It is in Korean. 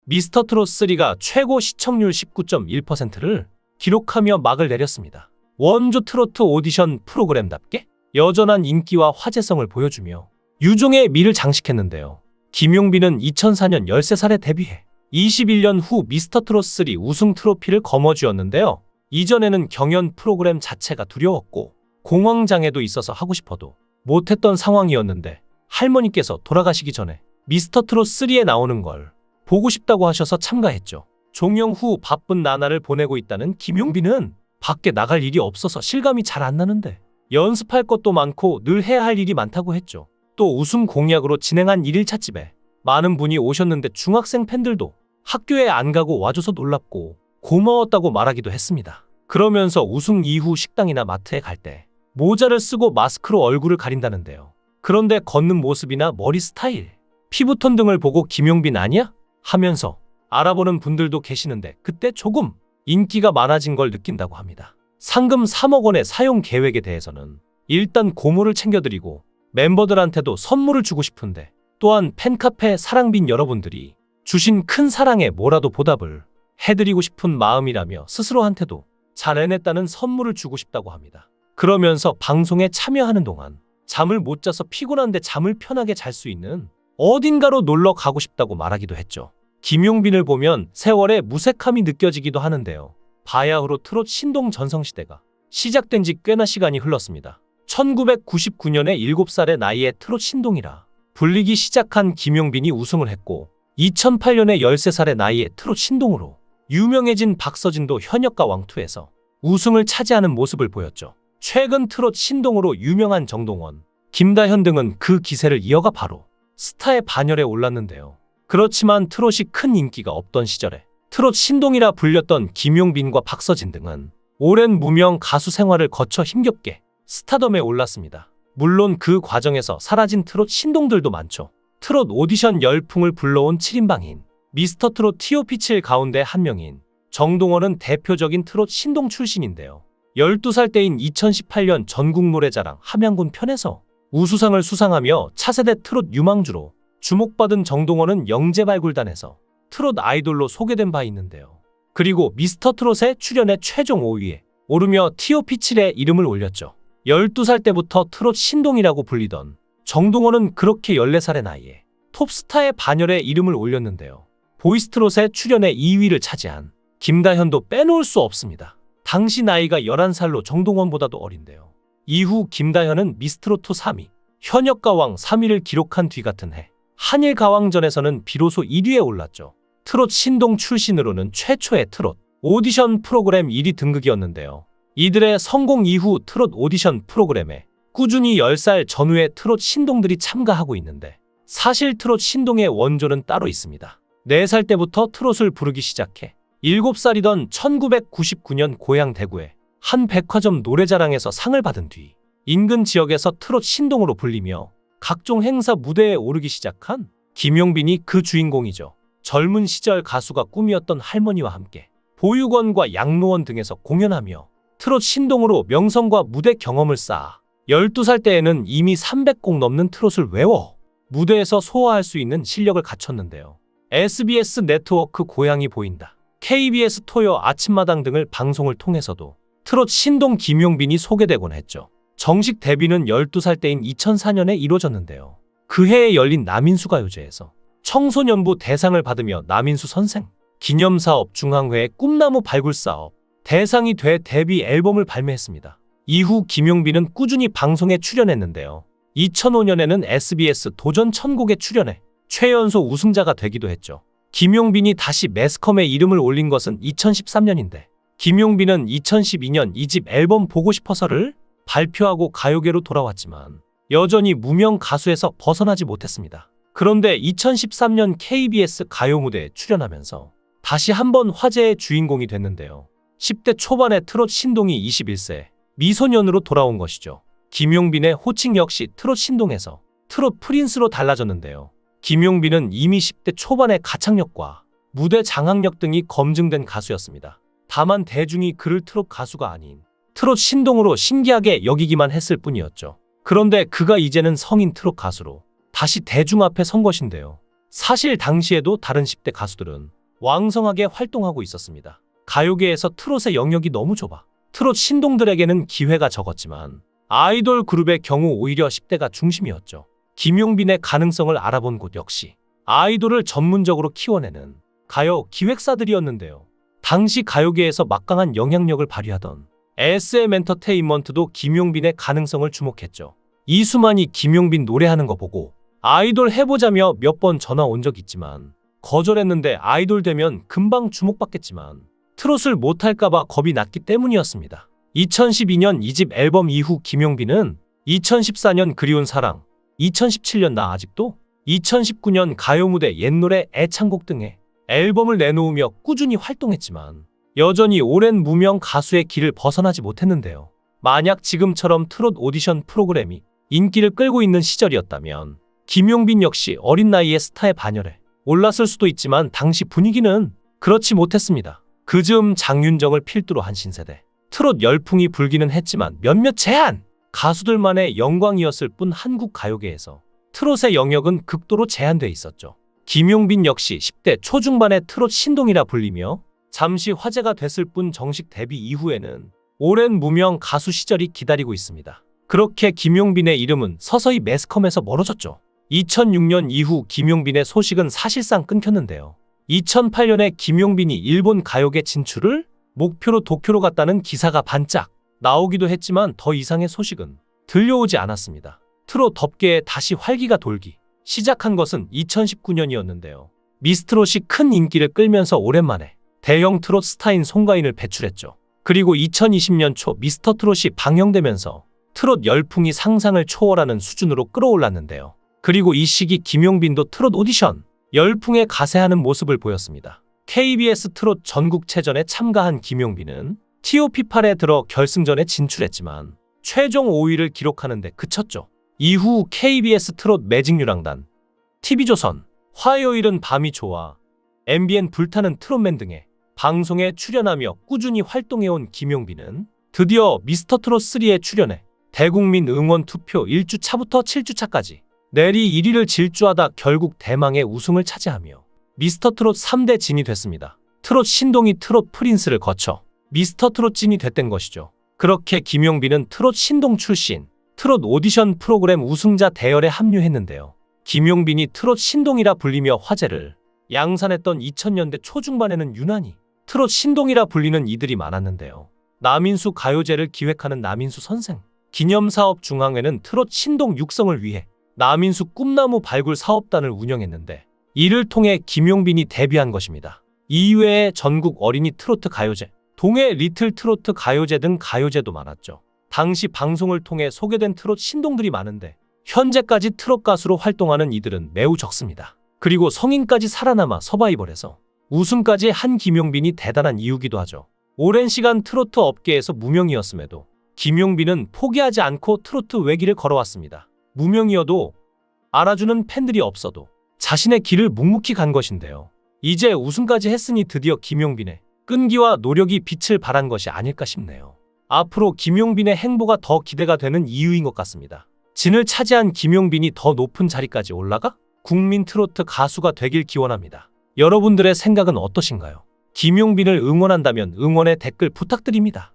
미스터트롯3가 최고 시청률 19.1%를 기록하며 막을 내렸습니다. 원조 트로트 오디션 프로그램답게 여전한 인기와 화제성을 보여주며 유종의 미를 장식했는데요. 김용빈은 2004년 13살에 데뷔해 21년 후 미스터트롯3 우승 트로피를 거머쥐었는데요. 이전에는 경연 프로그램 자체가 두려웠고 공황장애도 있어서 하고 싶어도 못했던 상황이었는데 할머니께서 돌아가시기 전에 미스터트롯3에 나오는 걸 보고 싶다고 하셔서 참가했죠. 종영 후 바쁜 나날을 보내고 있다는 김용빈은 밖에 나갈 일이 없어서 실감이 잘 안 나는데 연습할 것도 많고 늘 해야 할 일이 많다고 했죠. 또 우승 공약으로 진행한 1일차 집에 많은 분이 오셨는데 중학생 팬들도 학교에 안 가고 와줘서 놀랍고 고마웠다고 말하기도 했습니다. 그러면서 우승 이후 식당이나 마트에 갈 때 모자를 쓰고 마스크로 얼굴을 가린다는데요. 그런데 걷는 모습이나 머리 스타일, 피부톤 등을 보고 김용빈 아니야? 하면서 알아보는 분들도 계시는데 그때 조금 인기가 많아진 걸 느낀다고 합니다. 상금 3억 원의 사용 계획에 대해서는 일단 고무를 챙겨드리고 멤버들한테도 선물을 주고 싶은데 또한 팬카페 사랑빈 여러분들이 주신 큰 사랑에 뭐라도 보답을 해드리고 싶은 마음이라며 스스로한테도 잘 해냈다는 선물을 주고 싶다고 합니다. 그러면서 방송에 참여하는 동안 잠을 못 자서 피곤한데 잠을 편하게 잘 수 있는 어딘가로 놀러 가고 싶다고 말하기도 했죠. 김용빈을 보면 세월의 무색함이 느껴지기도 하는데요. 바야흐로 트롯 신동 전성시대가 시작된 지 꽤나 시간이 흘렀습니다. 1999년에 7살의 나이에 트롯 신동이라 불리기 시작한 김용빈이 우승을 했고 2008년에 13살의 나이에 트롯 신동으로 유명해진 박서진도 현역가 왕투에서 우승을 차지하는 모습을 보였죠. 최근 트롯 신동으로 유명한 정동원, 김다현 등은 그 기세를 이어가 바로 스타의 반열에 올랐는데요. 그렇지만 트롯이 큰 인기가 없던 시절에 트롯 신동이라 불렸던 김용빈과 박서진 등은 오랜 무명 가수 생활을 거쳐 힘겹게 스타덤에 올랐습니다. 물론 그 과정에서 사라진 트롯 신동들도 많죠. 트롯 오디션 열풍을 불러온 7인방인 미스터트롯 TOP7 가운데 한 명인 정동원은 대표적인 트롯 신동 출신인데요. 12살 때인 2018년 전국노래자랑 함양군 편에서 우수상을 수상하며 차세대 트롯 유망주로 주목받은 정동원은 영재발굴단에서 트롯 아이돌로 소개된 바 있는데요. 그리고 미스터트롯에 출연해 최종 5위에 오르며 TOP7에 이름을 올렸죠. 12살 때부터 트롯 신동이라고 불리던 정동원은 그렇게 14살의 나이에 톱스타의 반열에 이름을 올렸는데요. 보이스트롯에 출연해 2위를 차지한 김다현도 빼놓을 수 없습니다. 당시 나이가 11살로 정동원보다도 어린데요. 이후 김다현은 미스트롯 3위, 현역가왕 3위를 기록한 뒤 같은 해 한일가왕전에서는 비로소 1위에 올랐죠. 트롯 신동 출신으로는 최초의 트롯 오디션 프로그램 1위 등극이었는데요. 이들의 성공 이후 트롯 오디션 프로그램에 꾸준히 10살 전후의 트롯 신동들이 참가하고 있는데 사실 트롯 신동의 원조는 따로 있습니다. 4살 때부터 트롯을 부르기 시작해 7살이던 1999년 고향 대구의 한 백화점 노래자랑에서 상을 받은 뒤 인근 지역에서 트롯 신동으로 불리며 각종 행사 무대에 오르기 시작한 김용빈이 그 주인공이죠. 젊은 시절 가수가 꿈이었던 할머니와 함께 보육원과 양로원 등에서 공연하며 트롯 신동으로 명성과 무대 경험을 쌓아 12살 때에는 이미 300곡 넘는 트롯을 외워 무대에서 소화할 수 있는 실력을 갖췄는데요. SBS 네트워크 고향이 보인다, KBS 토요 아침마당 등을 방송을 통해서도 트롯 신동 김용빈이 소개되곤 했죠. 정식 데뷔는 12살 때인 2004년에 이루어졌는데요. 그 해에 열린 남인수 가요제에서 청소년부 대상을 받으며 남인수 선생 기념사업 중앙회의 꿈나무 발굴사업 대상이 돼 데뷔 앨범을 발매했습니다. 이후 김용빈은 꾸준히 방송에 출연했는데요. 2005년에는 SBS 도전 천국에 출연해 최연소 우승자가 되기도 했죠. 김용빈이 다시 매스컴에 이름을 올린 것은 2013년인데 김용빈은 2012년 2집 앨범 보고 싶어서를 발표하고 가요계로 돌아왔지만 여전히 무명 가수에서 벗어나지 못했습니다. 그런데 2013년 KBS 가요 무대에 출연하면서 다시 한번 화제의 주인공이 됐는데요. 10대 초반의 트롯 신동이 21세 미소년으로 돌아온 것이죠. 김용빈의 호칭 역시 트롯 신동에서 트롯 프린스로 달라졌는데요. 김용빈은 이미 10대 초반의 가창력과 무대 장악력 등이 검증된 가수였습니다. 다만 대중이 그를 트롯 가수가 아닌 트롯 신동으로 신기하게 여기기만 했을 뿐이었죠. 그런데 그가 이제는 성인 트롯 가수로 다시 대중 앞에 선 것인데요. 사실 당시에도 다른 10대 가수들은 왕성하게 활동하고 있었습니다. 가요계에서 트롯의 영역이 너무 좁아 트롯 신동들에게는 기회가 적었지만 아이돌 그룹의 경우 오히려 10대가 중심이었죠. 김용빈의 가능성을 알아본 곳 역시 아이돌을 전문적으로 키워내는 가요 기획사들이었는데요. 당시 가요계에서 막강한 영향력을 발휘하던 SM 엔터테인먼트도 김용빈의 가능성을 주목했죠. 이수만이 김용빈 노래하는 거 보고 아이돌 해보자며 몇 번 전화 온 적 있지만 거절했는데 아이돌 되면 금방 주목받겠지만 트롯을 못할까봐 겁이 났기 때문이었습니다. 2012년 2집 앨범 이후 김용빈은 2014년 그리운 사랑, 2017년 나 아직도, 2019년 가요무대 옛노래 애창곡 등의 앨범을 내놓으며 꾸준히 활동했지만 여전히 오랜 무명 가수의 길을 벗어나지 못했는데요. 만약 지금처럼 트롯 오디션 프로그램이 인기를 끌고 있는 시절이었다면 김용빈 역시 어린 나이에 스타의 반열에 올랐을 수도 있지만 당시 분위기는 그렇지 못했습니다. 그즈음 장윤정을 필두로 한 신세대. 트롯 열풍이 불기는 했지만 몇몇 제한 가수들만의 영광이었을 뿐 한국 가요계에서 트롯의 영역은 극도로 제한돼 있었죠. 김용빈 역시 10대 초중반의 트롯 신동이라 불리며 잠시 화제가 됐을 뿐 정식 데뷔 이후에는 오랜 무명 가수 시절이 기다리고 있습니다. 그렇게 김용빈의 이름은 서서히 매스컴에서 멀어졌죠. 2006년 이후 김용빈의 소식은 사실상 끊겼는데요. 2008년에 김용빈이 일본 가요계 진출을 목표로 도쿄로 갔다는 기사가 반짝 나오기도 했지만 더 이상의 소식은 들려오지 않았습니다. 트롯 업계에 다시 활기가 돌기 시작한 것은 2019년이었는데요. 미스트롯이 큰 인기를 끌면서 오랜만에 대형 트롯 스타인 송가인을 배출했죠. 그리고 2020년 초 미스터트롯이 방영되면서 트롯 열풍이 상상을 초월하는 수준으로 끌어올랐는데요. 그리고 이 시기 김용빈도 트롯 오디션 열풍에 가세하는 모습을 보였습니다. KBS 트롯 전국체전에 참가한 김용빈은 TOP8에 들어 결승전에 진출했지만 최종 5위를 기록하는 데 그쳤죠. 이후 KBS 트롯 매직유랑단, TV조선, 화요일은 밤이 좋아, MBN 불타는 트롯맨 등의 방송에 출연하며 꾸준히 활동해온 김용빈은 드디어 미스터트롯3에 출연해 대국민 응원 투표 1주차부터 7주차까지 내리 1위를 질주하다 결국 대망의 우승을 차지하며 미스터트롯 3대 진이 됐습니다. 트롯 신동이 트롯 프린스를 거쳐 미스터트롯 진이 됐던 것이죠. 그렇게 김용빈은 트롯 신동 출신, 트롯 오디션 프로그램 우승자 대열에 합류했는데요. 김용빈이 트롯 신동이라 불리며 화제를 양산했던 2000년대 초중반에는 유난히 트롯 신동이라 불리는 이들이 많았는데요. 남인수 가요제를 기획하는 남인수 선생 기념사업 중앙회는 트롯 신동 육성을 위해 남인수 꿈나무 발굴 사업단을 운영했는데 이를 통해 김용빈이 데뷔한 것입니다. 이외에 전국 어린이 트로트 가요제, 동해 리틀 트로트 가요제 등 가요제도 많았죠. 당시 방송을 통해 소개된 트롯 신동들이 많은데 현재까지 트롯 가수로 활동하는 이들은 매우 적습니다. 그리고 성인까지 살아남아 서바이벌에서 우승까지 한 김용빈이 대단한 이유기도 하죠. 오랜 시간 트로트 업계에서 무명이었음에도 김용빈은 포기하지 않고 트로트 외길을 걸어왔습니다. 무명이어도 알아주는 팬들이 없어도 자신의 길을 묵묵히 간 것인데요. 이제 우승까지 했으니 드디어 김용빈의 끈기와 노력이 빛을 발한 것이 아닐까 싶네요. 앞으로 김용빈의 행보가 더 기대가 되는 이유인 것 같습니다. 진을 차지한 김용빈이 더 높은 자리까지 올라가 국민 트로트 가수가 되길 기원합니다. 여러분들의 생각은 어떠신가요? 김용빈을 응원한다면 응원의 댓글 부탁드립니다.